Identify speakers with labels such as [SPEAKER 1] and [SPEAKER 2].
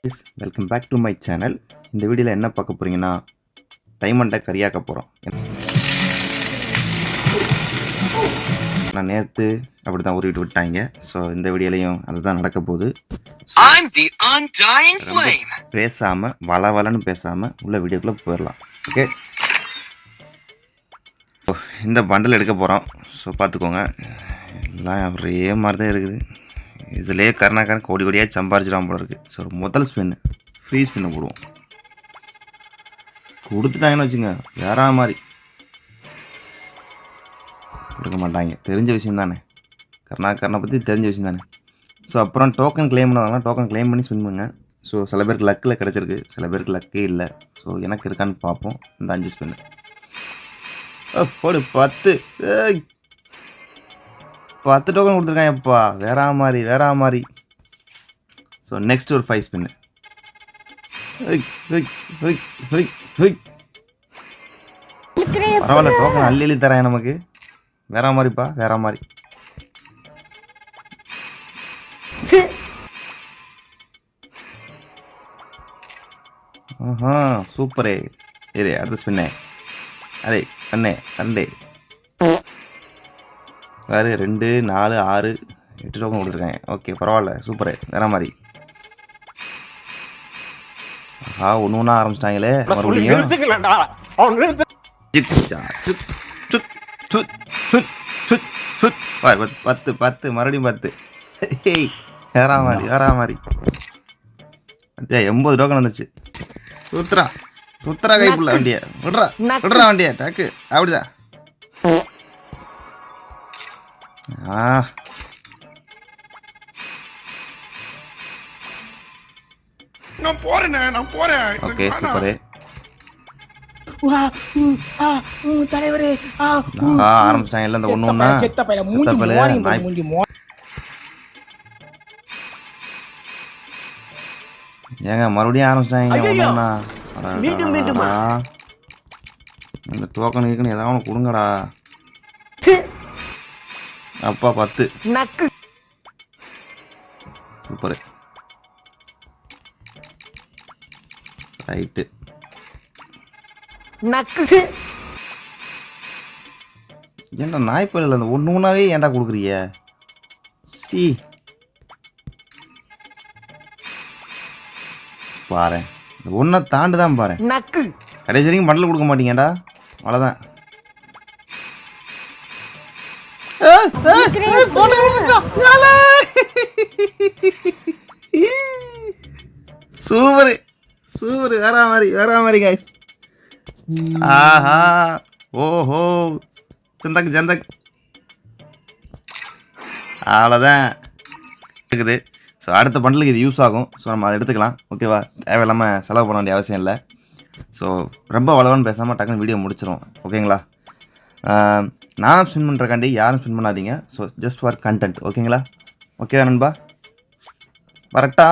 [SPEAKER 1] guys, welcome back to my channel. இந்த வீடியோவில் என்ன பார்க்க போறீங்கன்னா டைமண்டை கரியாக்க போகிறோம். நான் நேற்று அப்படி தான் உருவிட்டு விட்டாங்க. ஸோ இந்த வீடியோலையும் அதுதான் நடக்க போகுது. பேசாமல் வளவலன்னு பேசாமல் உள்ள வீடியோக்குள்ளே போயிடலாம். ஓகே, ஸோ இந்த பண்டல் எடுக்க போகிறோம். ஸோ பார்த்துக்கோங்க, எல்லாம் ஒரே மாதிரி தான் இருக்குது. இதிலே கருணாக்காரன் கோடி கோடியாக சம்பாரிச்சிடாம போல இருக்குது. ஸோ முதல் ஸ்பின்னு ஃப்ரீ ஸ்பின்னை போடுவோம். கொடுத்துட்டாங்கன்னு வச்சுங்க, வேற மாதிரி கொடுக்க மாட்டாங்க. தெரிஞ்ச விஷயம் தானே, கருணாக்காரனை பற்றி தெரிஞ்ச விஷயம் தானே. ஸோ அப்புறம் டோக்கன் கிளைம் பண்ணாங்கன்னா டோக்கன் கிளைம் பண்ணி ஸ்பின் பண்ணுங்க. ஸோ சில பேருக்கு லக்கில் கிடச்சிருக்கு, சில பேருக்கு லக்கே இல்லை. ஸோ எனக்கு இருக்கான்னு பார்ப்போம். இந்த 5 ஸ்பின்னு போடு. 10 டோக்கன் கொடுத்துருக்கான் எப்பா, வேற மாதிரி. ஸோ நெக்ஸ்ட் ஒரு 5 ஸ்பின்னு. பரவாயில்ல, டோக்கன் அள்ளி தரேன் நமக்கு. வேற மாதிரிப்பா, வேற மாதிரி. சூப்பரே. இரு, அடுத்த ஸ்பின்னே. அரே கண்ணே வேறு 2 4 6 8 டோக்கன் கொடுத்துருக்கேன். ஓகே, பரவாயில்ல, சூப்பரு, வேற மாதிரி. ஒன்று ஒன்றா ஆரம்பிச்சிட்டாங்களே மறுபடியும். 10 மறுபடியும் 10. வேற மாதிரி. 80 டோக்கன் வந்துச்சு. சுத்துறா கைப்புள்ள வண்டியை. விடுறா வண்டியை, டக்கு அப்படிதான். நான் போறேன். ஓகே, சூப்பரே. தலைவரே ஆரம்பிச்சிட்டாங்க இல்ல, இந்த ஒண்ணு ஏங்க மறுபடியும் ஆரம்பிச்சிட்டாங்க. இந்த டோக்கன் இருக்குன்னு ஏதாவது ஒன்று கொடுங்கடா. அப்பா 10. Super, right. ஏன்டா நாய்ப்பல்ல அந்த ஒன்று ஒன்றாவே ஏன்டா கொடுக்குறிய? சி பாரு, இந்த ஒன்றை தாண்டு தான் பாரு. கடைசி வரைக்கும் பண்டல் கொடுக்க மாட்டீங்கடா, அவ்வளோதான். சூப்பர், வேற மாதிரி கைஸ். ஆஹா, ஓஹோ, ஜந்தக் அவ்வளோதான் இருக்குது. ஸோ அடுத்த பண்டலுக்கு இது யூஸ் ஆகும். ஸோ நம்ம அதை எடுத்துக்கலாம். ஓகேவா, தேவையில்லாமல் செலவு பண்ண வேண்டிய அவசியம் இல்லை. ஸோ ரொம்ப வளவன்னு பேசாமல் டக்குன்னு வீடியோ முடிச்சிடும். ஓகேங்களா, நான் ஸ்பின் பண்ணுறக்காண்டி யாரும் ஸ்பின் பண்ணாதீங்க. So just for content. ஓகேங்களா, ஓகே நண்பா, வரட்டா.